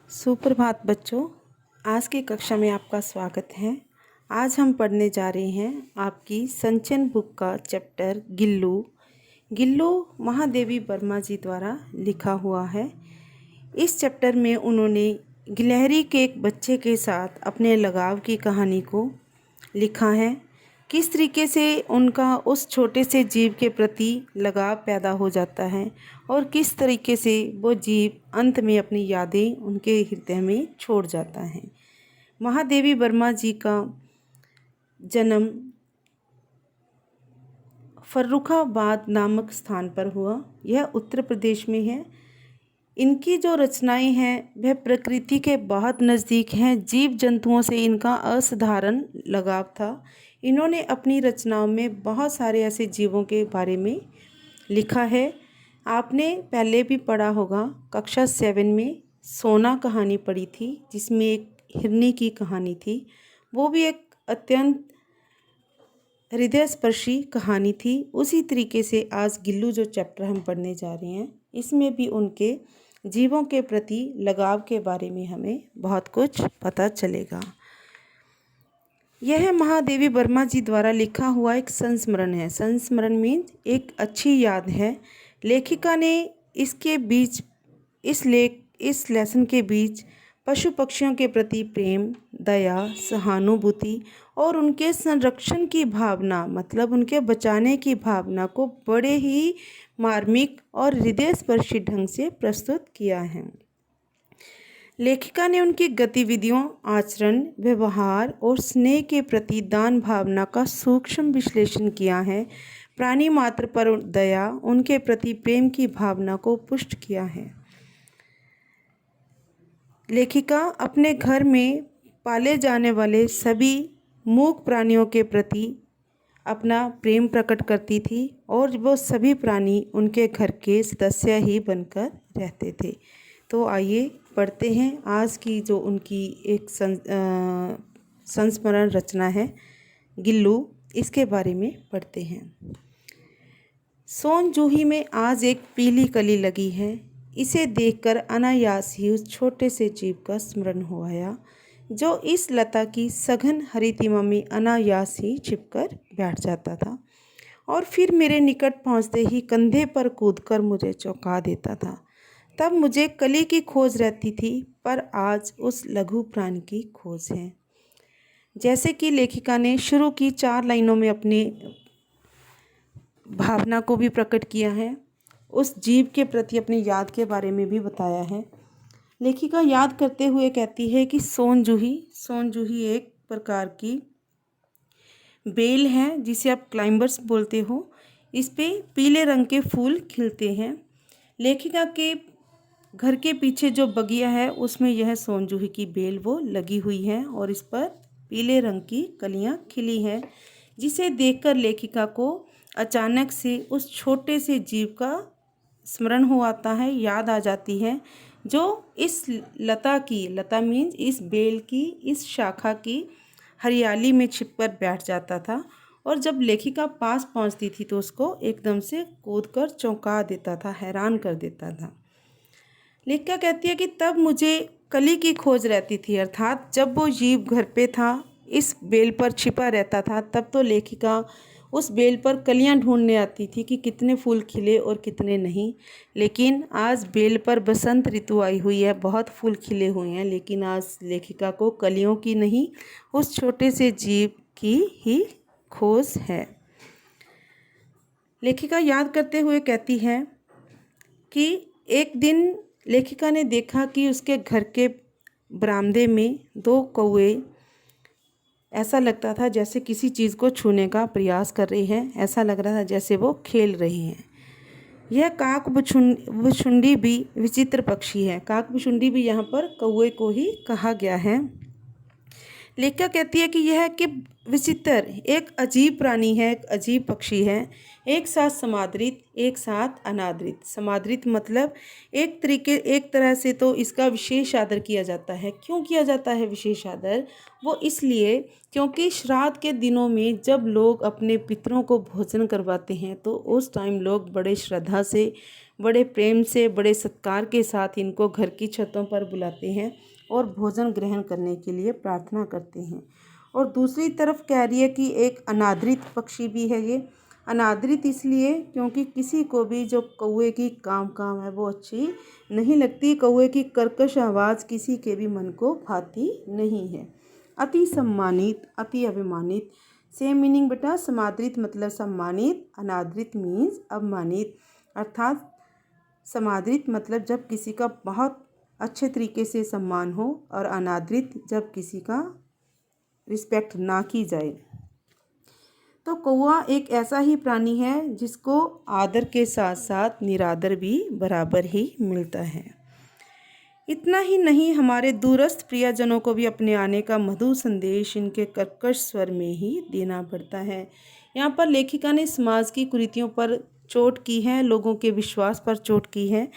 सुप्रभात बच्चों, आज की कक्षा में आपका स्वागत है। आज हम पढ़ने जा रहे हैं आपकी संचयन बुक का चैप्टर गिल्लू। गिल्लू महादेवी वर्मा जी द्वारा लिखा हुआ है। इस चैप्टर में उन्होंने गिलहरी के एक बच्चे के साथ अपने लगाव की कहानी को लिखा है। किस तरीके से उनका उस छोटे से जीव के प्रति लगाव पैदा हो जाता है और किस तरीके से वो जीव अंत में अपनी यादें उनके हृदय में छोड़ जाता है। महादेवी वर्मा जी का जन्म फर्रुखाबाद नामक स्थान पर हुआ। यह उत्तर प्रदेश में है। इनकी जो रचनाएं हैं वह प्रकृति के बहुत नज़दीक हैं। जीव जंतुओं से इनका असाधारण लगाव था। इन्होंने अपनी रचनाओं में बहुत सारे ऐसे जीवों के बारे में लिखा है। आपने पहले भी पढ़ा होगा, कक्षा 7 में सोना कहानी पढ़ी थी जिसमें एक हिरनी की कहानी थी। वो भी एक अत्यंत हृदय स्पर्शी कहानी थी। उसी तरीके से आज गिल्लू जो चैप्टर हम पढ़ने जा रहे हैं इसमें भी उनके जीवों के प्रति लगाव के बारे में हमें बहुत कुछ पता चलेगा। यह महादेवी वर्मा जी द्वारा लिखा हुआ एक संस्मरण है। संस्मरण मीन्स एक अच्छी याद है। लेखिका ने इसके बीच इस लेसन के बीच पशु पक्षियों के प्रति प्रेम, दया, सहानुभूति और उनके संरक्षण की भावना, मतलब उनके बचाने की भावना को बड़े ही मार्मिक और हृदयस्पर्शी ढंग से प्रस्तुत किया है। लेखिका ने उनकी गतिविधियों, आचरण, व्यवहार और स्नेह के प्रति दान भावना का सूक्ष्म विश्लेषण किया है। प्राणी मात्र पर दया, उनके प्रति प्रेम की भावना को पुष्ट किया है। लेखिका अपने घर में पाले जाने वाले सभी मूक प्राणियों के प्रति अपना प्रेम प्रकट करती थी और वो सभी प्राणी उनके घर के सदस्य ही बनकर रहते थे। तो आइए पढ़ते हैं आज की जो उनकी एक संस्मरण रचना है गिल्लू, इसके बारे में पढ़ते हैं। सोन जूही में आज एक पीली कली लगी है। इसे देखकर अनायास ही उस छोटे से जीव का स्मरण हो आया जो इस लता की सघन हरितिमा में अनायास ही छिपकर बैठ जाता था और फिर मेरे निकट पहुंचते ही कंधे पर कूदकर मुझे चौंका देता था। तब मुझे कली की खोज रहती थी, पर आज उस लघु प्राणी की खोज है। जैसे कि लेखिका ने शुरू की 4 लाइनों में अपने भावना को भी प्रकट किया है, उस जीव के प्रति अपनी याद के बारे में भी बताया है। लेखिका याद करते हुए कहती है कि सोन जूही एक प्रकार की बेल है जिसे आप क्लाइंबर्स बोलते हो। इस पे पीले रंग के फूल खिलते हैं। लेखिका के घर के पीछे जो बगिया है उसमें यह सोन जूही की बेल वो लगी हुई है और इस पर पीले रंग की कलियां खिली हैं, जिसे देखकर लेखिका को अचानक से उस छोटे से जीव का स्मरण हो आता है, याद आ जाती है, जो इस लता मीन्स इस बेल की, इस शाखा की हरियाली में छिपकर बैठ जाता था और जब लेखिका पास पहुंचती थी तो उसको एकदम से कूदकर चौंका देता था, हैरान कर देता था। लेखिका कहती है कि तब मुझे कली की खोज रहती थी, अर्थात जब वो जीव घर पे था, इस बेल पर छिपा रहता था, तब तो लेखिका उस बेल पर कलियां ढूंढने आती थी कि कितने फूल खिले और कितने नहीं। लेकिन आज बेल पर बसंत ऋतु आई हुई है, बहुत फूल खिले हुए हैं, लेकिन आज लेखिका को कलियों की नहीं, उस छोटे से जीव की ही खोज है। लेखिका याद करते हुए कहती है कि एक दिन लेखिका ने देखा कि उसके घर के बरामदे में 2 कौवे ऐसा लगता था जैसे किसी चीज़ को छूने का प्रयास कर रही हैं। ऐसा लग रहा था जैसे वो खेल रही हैं। यह काकभुशुंडी भी विचित्र पक्षी है। काकभुशुंडी भी यहाँ पर कौवे को ही कहा गया है। लेखिका कहती है कि यह कि विचित्र, एक अजीब प्राणी है, एक अजीब पक्षी है। एक साथ समादृत, एक साथ अनादृत। समादृत मतलब एक तरह से तो इसका विशेष आदर किया जाता है। क्यों किया जाता है विशेष आदर? वो इसलिए क्योंकि श्राद्ध के दिनों में जब लोग अपने पितरों को भोजन करवाते हैं तो उस टाइम लोग बड़े श्रद्धा से, बड़े प्रेम से, बड़े सत्कार के साथ इनको घर की छतों पर बुलाते हैं और भोजन ग्रहण करने के लिए प्रार्थना करते हैं। और दूसरी तरफ कह रही है कि एक अनादृत पक्षी भी है ये। अनादृत इसलिए क्योंकि किसी को भी जो कौवे की काम काम है वो अच्छी नहीं लगती। कौवे की कर्कश आवाज़ किसी के भी मन को भाती नहीं है। अति सम्मानित, अति अभिमानित, सेम मीनिंग बेटा। समादृत मतलब सम्मानित, अनादृत मीन्स अपमानित। अर्थात समादृत मतलब जब किसी का बहुत अच्छे तरीके से सम्मान हो, और अनादृत जब किसी का रिस्पेक्ट ना की जाए। तो कौवा एक ऐसा ही प्राणी है जिसको आदर के साथ साथ निरादर भी बराबर ही मिलता है। इतना ही नहीं, हमारे दूरस्थ प्रियजनों को भी अपने आने का मधुर संदेश इनके कर्कश स्वर में ही देना पड़ता है। यहाँ पर लेखिका ने समाज की कुरीतियों पर चोट की है, लोगों के विश्वास पर चोट की है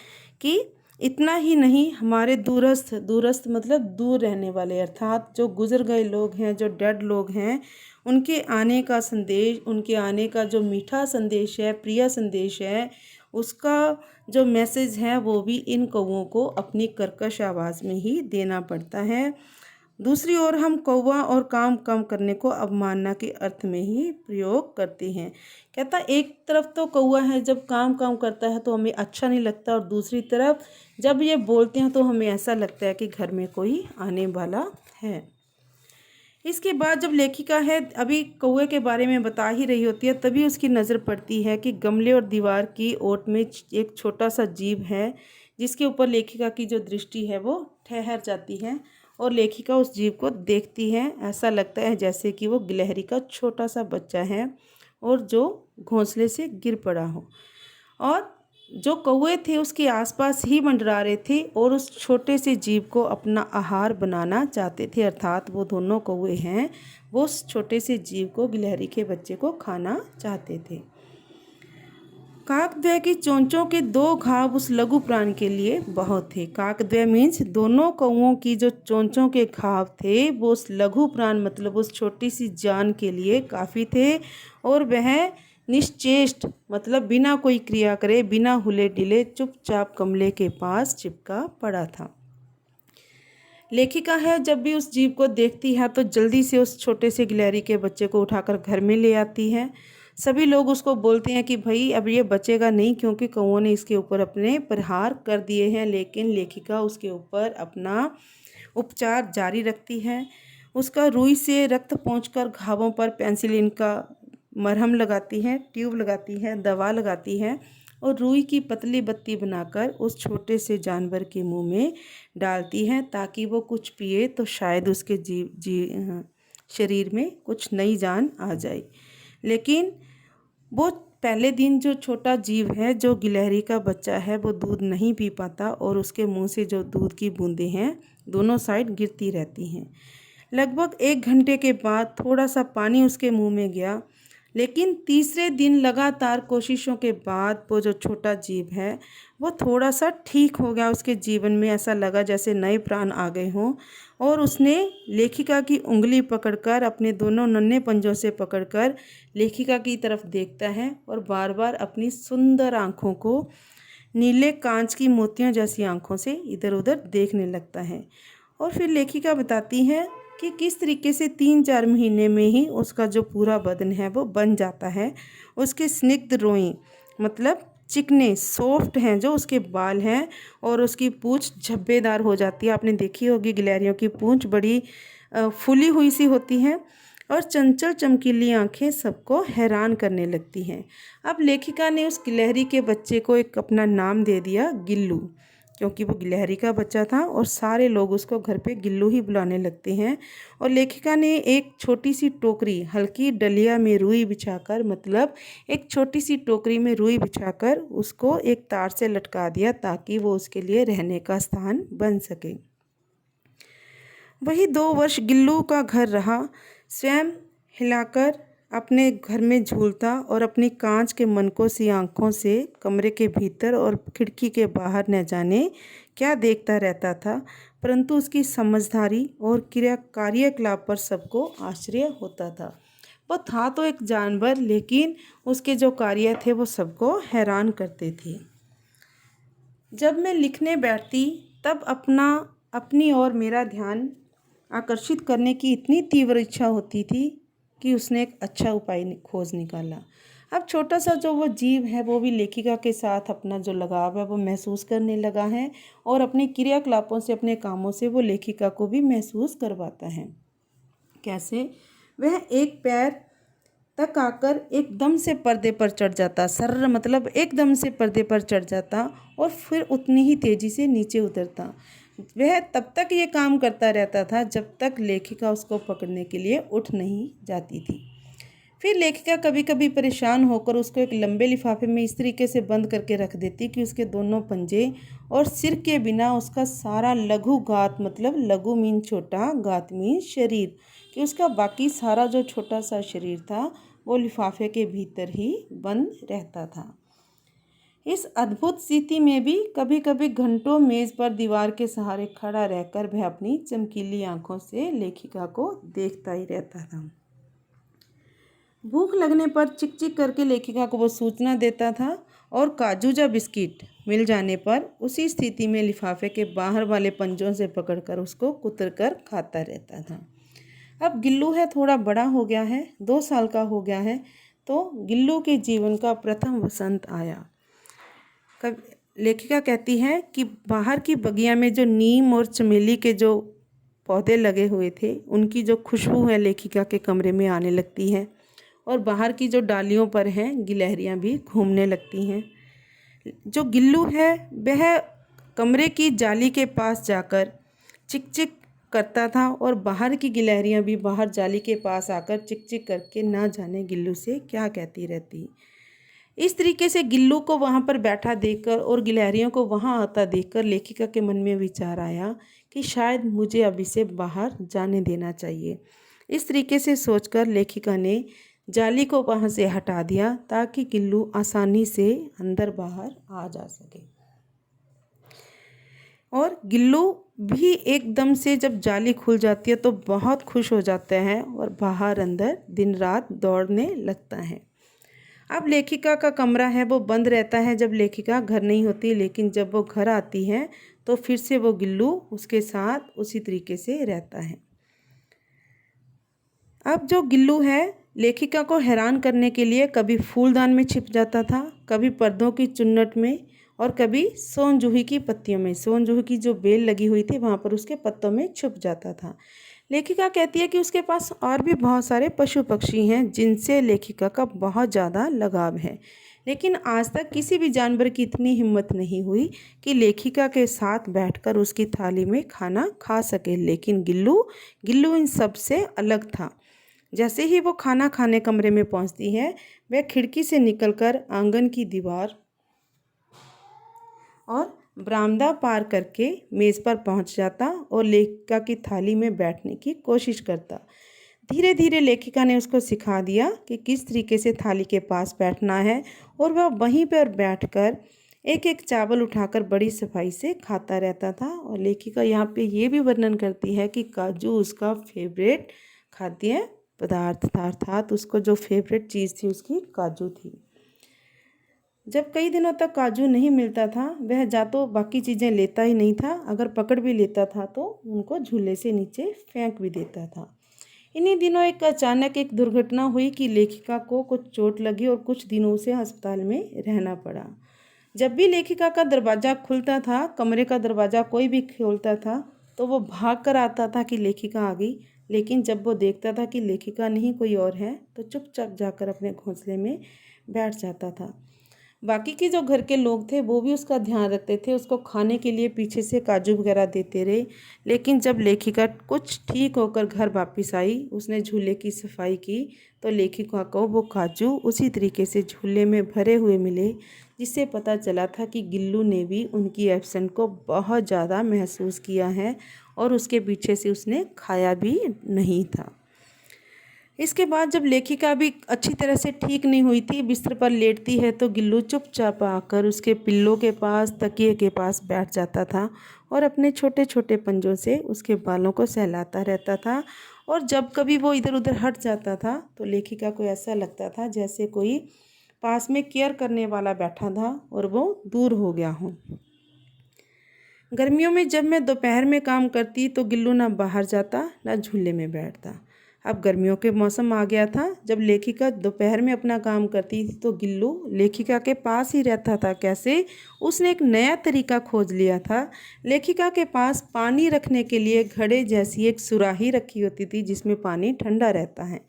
कि इतना ही नहीं, हमारे दूरस्थ, दूरस्थ मतलब दूर रहने वाले, अर्थात जो गुजर गए लोग हैं, जो डेड लोग हैं, उनके आने का संदेश, उनके आने का जो मीठा संदेश है, प्रिय संदेश है, उसका जो मैसेज है वो भी इन कौवों को अपनी कर्कश आवाज़ में ही देना पड़ता है। दूसरी ओर हम कौवा और काम कम करने को अवमानना के अर्थ में ही प्रयोग करते हैं। कहता एक तरफ तो कौवा है जब काम करता है तो हमें अच्छा नहीं लगता, और दूसरी तरफ जब ये बोलते हैं तो हमें ऐसा लगता है कि घर में कोई आने वाला है। इसके बाद जब लेखिका है अभी कौवे के बारे में बता ही रही होती है, तभी उसकी नज़र पड़ती है कि गमले और दीवार की ओट में एक छोटा सा जीव है, जिसके ऊपर लेखिका की जो दृष्टि है वो ठहर जाती है, और लेखिका उस जीव को देखती है। ऐसा लगता है जैसे कि वो गिलहरी का छोटा सा बच्चा है और जो घोंसले से गिर पड़ा हो, और जो कौवे थे उसके आसपास ही मंडरा रहे थे और उस छोटे से जीव को अपना आहार बनाना चाहते थे। अर्थात वो दोनों कौवे हैं, वो उस छोटे से जीव को, गिलहरी के बच्चे को खाना चाहते थे। काकद्वय की चोंचों के 2 घाव उस लघु प्राण के लिए बहुत थे। काकद्वय मीन्स दोनों कौवों की जो चोंचों के घाव थे वो उस लघु प्राण मतलब उस छोटी सी जान के लिए काफ़ी थे, और वह निश्चेष्ट मतलब बिना कोई क्रिया करे, बिना हिले डिले चुपचाप गमले के पास चिपका पड़ा था। लेखिका है जब भी उस जीव को देखती है तो जल्दी से उस छोटे से गिलहरी के बच्चे को उठाकर घर में ले आती है। सभी लोग उसको बोलते हैं कि भाई अब ये बचेगा नहीं, क्योंकि कौवों ने इसके ऊपर अपने प्रहार कर दिए हैं, लेकिन लेखिका उसके ऊपर अपना उपचार जारी रखती है। उसका रुई से रक्त पोंछकर घावों पर पेंसिलिन का मरहम लगाती है, ट्यूब लगाती है, दवा लगाती है, और रुई की पतली बत्ती बनाकर उस छोटे से जानवर के मुंह में डालती है ताकि वो कुछ पिए तो शायद उसके शरीर में कुछ नई जान आ जाए। लेकिन वो पहले दिन जो छोटा जीव है, जो गिलहरी का बच्चा है, वो दूध नहीं पी पाता और उसके मुंह से जो दूध की बूंदें हैं दोनों साइड गिरती रहती हैं। लगभग 1 घंटे के बाद थोड़ा सा पानी उसके मुंह में गया, लेकिन तीसरे दिन लगातार कोशिशों के बाद वो जो छोटा जीव है वो थोड़ा सा ठीक हो गया। उसके जीवन में ऐसा लगा जैसे नए प्राण आ गए हों, और उसने लेखिका की उंगली पकड़कर, अपने दोनों नन्हे पंजों से पकड़कर लेखिका की तरफ देखता है और बार बार अपनी सुंदर आँखों को नीले कांच की मोतियों जैसी आँखों से इधर उधर देखने लगता है। और फिर लेखिका बताती है कि किस तरीके से 3-4 महीने में ही उसका जो पूरा बदन है वो बन जाता है। उसके स्निग्ध रोएं मतलब चिकने सॉफ्ट हैं जो उसके बाल हैं, और उसकी पूँछ झब्बेदार हो जाती है। आपने देखी होगी गिलहरियों की पूँछ बड़ी फूली हुई सी होती है, और चंचल चमकीली आंखें सबको हैरान करने लगती हैं। अब लेखिका ने उस गिलहरी के बच्चे को एक अपना नाम दे दिया, गिल्लू, क्योंकि वो गिलहरी का बच्चा था और सारे लोग उसको घर पे गिल्लू ही बुलाने लगते हैं। और लेखिका ने एक छोटी सी टोकरी हल्की डलिया में रुई बिछाकर, मतलब एक छोटी सी टोकरी में रुई बिछाकर उसको एक तार से लटका दिया ताकि वो उसके लिए रहने का स्थान बन सके। वही 2 वर्ष गिल्लू का घर रहा। स्वयं हिलाकर अपने घर में झूलता और अपनी कांच के मनकों सी आंखों से कमरे के भीतर और खिड़की के बाहर न जाने क्या देखता रहता था, परंतु उसकी समझदारी और कार्यकलाप पर सबको आश्चर्य होता था। वो था तो एक जानवर, लेकिन उसके जो कार्य थे वो सबको हैरान करते थे। जब मैं लिखने बैठती तब अपनी और मेरा ध्यान आकर्षित करने की इतनी तीव्र इच्छा होती थी कि उसने एक अच्छा उपाय खोज निकाला। अब छोटा सा जो वो जीव है वो भी लेखिका के साथ अपना जो लगाव है वो महसूस करने लगा है और अपने क्रियाकलापों से, अपने कामों से वो लेखिका को भी महसूस करवाता है। कैसे? वह एक पैर तक आकर एकदम से पर्दे पर चढ़ जाता, सर्र मतलब एकदम से पर्दे पर चढ़ जाता और फिर उतनी ही तेजी से नीचे उतरता। वह तब तक ये काम करता रहता था जब तक लेखिका उसको पकड़ने के लिए उठ नहीं जाती थी। फिर लेखिका कभी कभी परेशान होकर उसको एक लंबे लिफाफे में इस तरीके से बंद करके रख देती कि उसके दोनों पंजे और सिर के बिना उसका सारा लघु गात, मतलब लघु मीन छोटा, गात मीन शरीर, कि उसका बाकी सारा जो छोटा सा शरीर था वो लिफाफे के भीतर ही बंद रहता था। इस अद्भुत स्थिति में भी कभी कभी घंटों मेज पर दीवार के सहारे खड़ा रहकर वह अपनी चमकीली आंखों से लेखिका को देखता ही रहता था। भूख लगने पर चिक चिक करके लेखिका को वो सूचना देता था और काजू या बिस्किट मिल जाने पर उसी स्थिति में लिफाफे के बाहर वाले पंजों से पकड़कर उसको कुतर कर खाता रहता था। अब गिल्लू है थोड़ा बड़ा हो गया है, 2 साल का हो गया है, तो गिल्लू के जीवन का प्रथम वसंत आया। लेखिका कहती है कि बाहर की बगिया में जो नीम और चमेली के जो पौधे लगे हुए थे उनकी जो खुशबू है लेखिका के कमरे में आने लगती है और बाहर की जो डालियों पर हैं गिलहरियां भी घूमने लगती हैं। जो गिल्लू है वह कमरे की जाली के पास जाकर चिक चिक करता था और बाहर की गिलहरियां भी बाहर जाली के पास आकर चिक चिक करके ना जाने गिल्लू से क्या कहती रहती। इस तरीके से गिल्लू को वहाँ पर बैठा देखकर और गिलहरियों को वहाँ आता देखकर लेखिका के मन में विचार आया कि शायद मुझे अब इसे बाहर जाने देना चाहिए। इस तरीके से सोचकर लेखिका ने जाली को वहाँ से हटा दिया ताकि गिल्लू आसानी से अंदर बाहर आ जा सके। और गिल्लू भी एकदम से जब जाली खुल जाती है तो बहुत खुश हो जाता है और बाहर अंदर दिन रात दौड़ने लगता है। अब लेखिका का कमरा है वो बंद रहता है जब लेखिका घर नहीं होती, लेकिन जब वो घर आती है तो फिर से वो गिल्लू उसके साथ उसी तरीके से रहता है। अब जो गिल्लू है लेखिका को हैरान करने के लिए कभी फूलदान में छिप जाता था, कभी पर्दों की चुन्नट में और कभी सोन जूही की पत्तियों में, सोन जूही की जो बेल लगी हुई थी वहाँ पर उसके पत्तों में छुप जाता था। लेखिका कहती है कि उसके पास और भी बहुत सारे पशु पक्षी हैं जिनसे लेखिका का बहुत ज़्यादा लगाव है, लेकिन आज तक किसी भी जानवर की इतनी हिम्मत नहीं हुई कि लेखिका के साथ बैठकर उसकी थाली में खाना खा सके। लेकिन गिल्लू इन सब से अलग था। जैसे ही वो खाना खाने कमरे में पहुंचती है वह खिड़की से निकलकर आंगन की दीवार और बरामदा पार करके मेज़ पर पहुंच जाता और लेखिका की थाली में बैठने की कोशिश करता। धीरे धीरे लेखिका ने उसको सिखा दिया कि किस तरीके से थाली के पास बैठना है और वह वहीं पर बैठकर एक एक चावल उठाकर बड़ी सफाई से खाता रहता था। और लेखिका यहाँ पे ये भी वर्णन करती है कि काजू उसका फेवरेट खाद्य पदार्थ था, अर्थात उसको जो फेवरेट चीज़ थी उसकी काजू थी। जब कई दिनों तक काजू नहीं मिलता था वह जा तो बाकी चीज़ें लेता ही नहीं था, अगर पकड़ भी लेता था तो उनको झूले से नीचे फेंक भी देता था। इन्हीं दिनों अचानक एक दुर्घटना हुई कि लेखिका को कुछ चोट लगी और कुछ दिनों से अस्पताल में रहना पड़ा। जब भी लेखिका का दरवाज़ा खुलता था, कमरे का दरवाज़ा कोई भी खोलता था तो वो भाग कर आता था कि लेखिका आ गई, लेकिन जब वो देखता था कि लेखिका नहीं कोई और है तो चुपचाप जाकर अपने घोंसले में बैठ जाता था। बाकी के जो घर के लोग थे वो भी उसका ध्यान रखते थे, उसको खाने के लिए पीछे से काजू वगैरह देते रहे। लेकिन जब लेखिका कुछ ठीक होकर घर वापस आई, उसने झूले की सफाई की तो लेखिका को वो काजू उसी तरीके से झूले में भरे हुए मिले, जिससे पता चला था कि गिल्लू ने भी उनकी एब्सेंट को बहुत ज़्यादा महसूस किया है और उसके पीछे से उसने खाया भी नहीं था। इसके बाद जब लेखिका भी अच्छी तरह से ठीक नहीं हुई थी, बिस्तर पर लेटती है तो गिल्लू चुपचाप आकर उसके पिल्लों के पास, तकिए के पास बैठ जाता था और अपने छोटे छोटे पंजों से उसके बालों को सहलाता रहता था। और जब कभी वो इधर उधर हट जाता था तो लेखिका को ऐसा लगता था जैसे कोई पास में केयर करने वाला बैठा था और वो दूर हो गया हो। गर्मियों में जब मैं दोपहर में काम करती तो गिल्लू ना बाहर जाता ना झूले में बैठता। अब गर्मियों के मौसम आ गया था, जब लेखिका दोपहर में अपना काम करती थी तो गिल्लू लेखिका के पास ही रहता था। कैसे? उसने एक नया तरीका खोज लिया था। लेखिका के पास पानी रखने के लिए घड़े जैसी एक सुराही रखी होती थी जिसमें पानी ठंडा रहता है।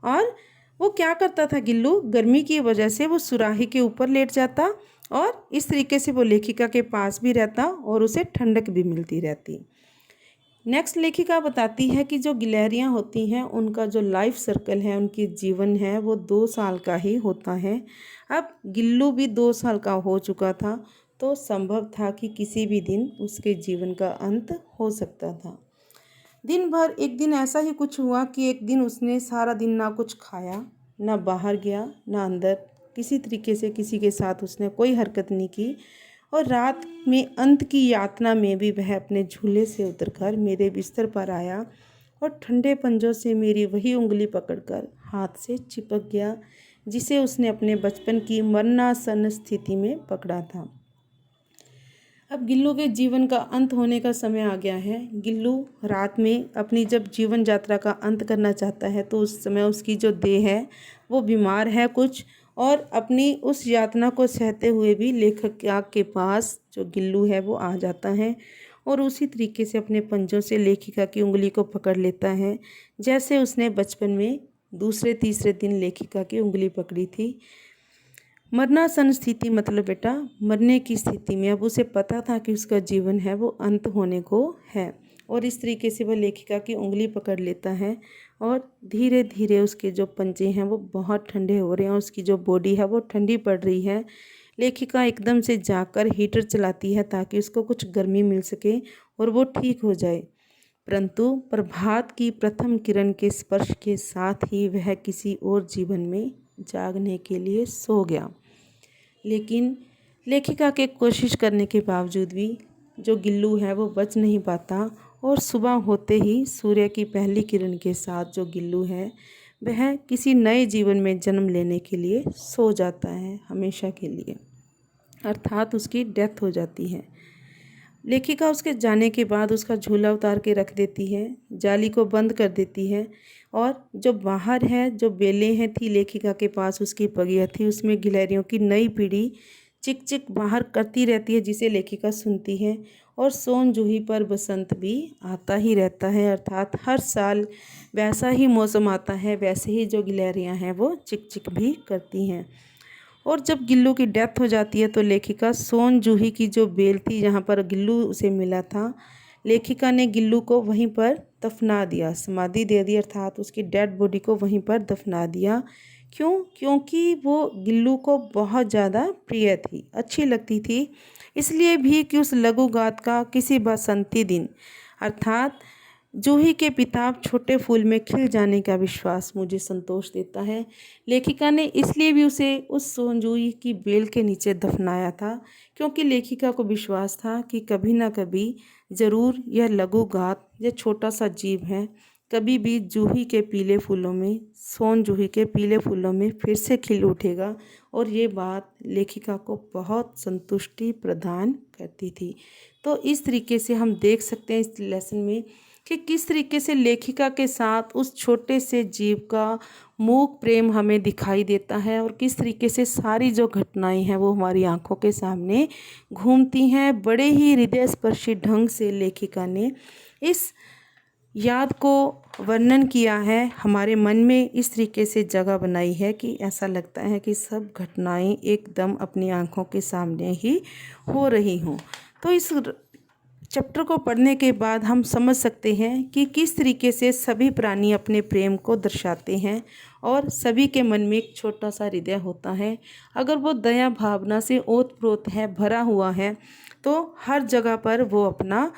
और वो क्या करता था गिल्लू, गर्मी की वजह से वो सुराही के ऊपर लेट जाता और इस तरीके से वो लेखिका के पास भी रहता और उसे ठंडक भी मिलती रहती। नेक्स्ट लेखिका बताती है कि जो गिलहरियाँ होती हैं उनका जो लाइफ सर्कल है, उनकी जीवन है वो 2 साल का ही होता है। अब गिल्लू भी 2 साल का हो चुका था तो संभव था कि किसी भी दिन उसके जीवन का अंत हो सकता था। दिन भर एक दिन ऐसा ही कुछ हुआ कि एक दिन उसने सारा दिन ना कुछ खाया, ना बाहर गया, ना अंदर, किसी तरीके से किसी के साथ उसने कोई हरकत नहीं की। और रात में अंत की यातना में भी वह अपने झूले से उतरकर मेरे बिस्तर पर आया और ठंडे पंजों से मेरी वही उंगली पकड़कर हाथ से चिपक गया जिसे उसने अपने बचपन की मरणासन स्थिति में पकड़ा था। अब गिल्लू के जीवन का अंत होने का समय आ गया है। गिल्लू रात में अपनी जब जीवन यात्रा का अंत करना चाहता है तो उस समय उसकी जो देह है वो बीमार है कुछ, और अपनी उस यातना को सहते हुए भी लेखक के पास जो गिल्लू है वो आ जाता है और उसी तरीके से अपने पंजों से लेखिका की उंगली को पकड़ लेता है जैसे उसने बचपन में दूसरे तीसरे दिन लेखिका की उंगली पकड़ी थी। मरणासन स्थिति मतलब बेटा मरने की स्थिति में। अब उसे पता था कि उसका जीवन है वो अंत होने को है और इस तरीके से वह लेखिका की उंगली पकड़ लेता है और धीरे धीरे उसके जो पंजे हैं वो बहुत ठंडे हो रहे हैं, उसकी जो बॉडी है वो ठंडी पड़ रही है। लेखिका एकदम से जाकर हीटर चलाती है ताकि उसको कुछ गर्मी मिल सके और वो ठीक हो जाए, परंतु प्रभात की प्रथम किरण के स्पर्श के साथ ही वह किसी और जीवन में जागने के लिए सो गया। लेकिन लेखिका के कोशिश करने के बावजूद भी जो गिल्लू है वो बच नहीं पाता और सुबह होते ही सूर्य की पहली किरण के साथ जो गिल्लू है वह किसी नए जीवन में जन्म लेने के लिए सो जाता है हमेशा के लिए, अर्थात उसकी डेथ हो जाती है। लेखिका उसके जाने के बाद उसका झूला उतार के रख देती है, जाली को बंद कर देती है और जो बाहर है जो बेलें हैं थी लेखिका के पास, उसकी बगिया थी, उसमें गिलहरियों की नई पीढ़ी चिक चिक बाहर करती रहती है जिसे लेखिका सुनती है। और सोन जूही पर बसंत भी आता ही रहता है, अर्थात हर साल वैसा ही मौसम आता है, वैसे ही जो गिलहरियाँ हैं वो चिक चिक भी करती हैं। और जब गिल्लू की डेथ हो जाती है तो लेखिका सोन जूही की जो बेल थी जहाँ पर गिल्लू उसे मिला था, लेखिका ने गिल्लू को वहीं पर दफना दिया, समाधि दे दी, अर्थात उसकी डेड बॉडी को वहीं पर दफना दिया। क्यों? क्योंकि वो गिल्लू को बहुत ज़्यादा प्रिय थी, अच्छी लगती थी, इसलिए भी कि उस लघु गाथ का किसी बसंती दिन अर्थात जूही के पिता छोटे फूल में खिल जाने का विश्वास मुझे संतोष देता है। लेखिका ने इसलिए भी उसे उस सोनजूही की बेल के नीचे दफनाया था क्योंकि लेखिका को विश्वास था कि कभी ना कभी ज़रूर यह लघु गाथ, यह छोटा सा जीव है, कभी भी जूही के पीले फूलों में, सोन जूही के पीले फूलों में फिर से खिल उठेगा। और ये बात लेखिका को बहुत संतुष्टि प्रदान करती थी। तो इस तरीके से हम देख सकते हैं इस लेसन में कि किस तरीके से लेखिका के साथ उस छोटे से जीव का मूक प्रेम हमें दिखाई देता है और किस तरीके से सारी जो घटनाएं हैं वो हमारी आंखों के सामने घूमती हैं। बड़े ही हृदय स्पर्शी ढंग से लेखिका ने इस याद को वर्णन किया है, हमारे मन में इस तरीके से जगह बनाई है कि ऐसा लगता है कि सब घटनाएं एकदम अपनी आंखों के सामने ही हो रही हों। तो इस चैप्टर को पढ़ने के बाद हम समझ सकते हैं कि किस तरीके से सभी प्राणी अपने प्रेम को दर्शाते हैं और सभी के मन में एक छोटा सा हृदय होता है। अगर वो दया भावना से ओत प्रोत है, भरा हुआ है, तो हर जगह पर वो अपना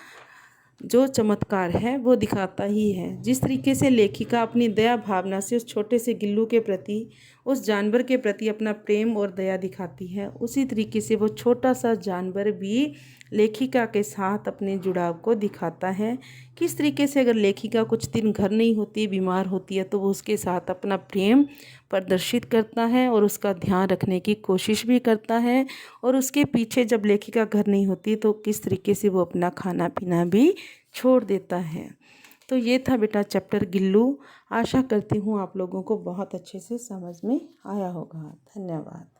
जो चमत्कार है वो दिखाता ही है। जिस तरीके से लेखिका अपनी दया भावना से उस छोटे से गिल्लू के प्रति, उस जानवर के प्रति अपना प्रेम और दया दिखाती है, उसी तरीके से वो छोटा सा जानवर भी लेखिका के साथ अपने जुड़ाव को दिखाता है। किस तरीके से अगर लेखिका कुछ दिन घर नहीं होती, बीमार होती है, तो वो उसके साथ अपना प्रेम प्रदर्शित करता है और उसका ध्यान रखने की कोशिश भी करता है। और उसके पीछे जब लेखिका घर नहीं होती तो किस तरीके से वो अपना खाना पीना भी छोड़ देता है। तो ये था बेटा चैप्टर गिल्लू। आशा करती हूँ आप लोगों को बहुत अच्छे से समझ में आया होगा। धन्यवाद।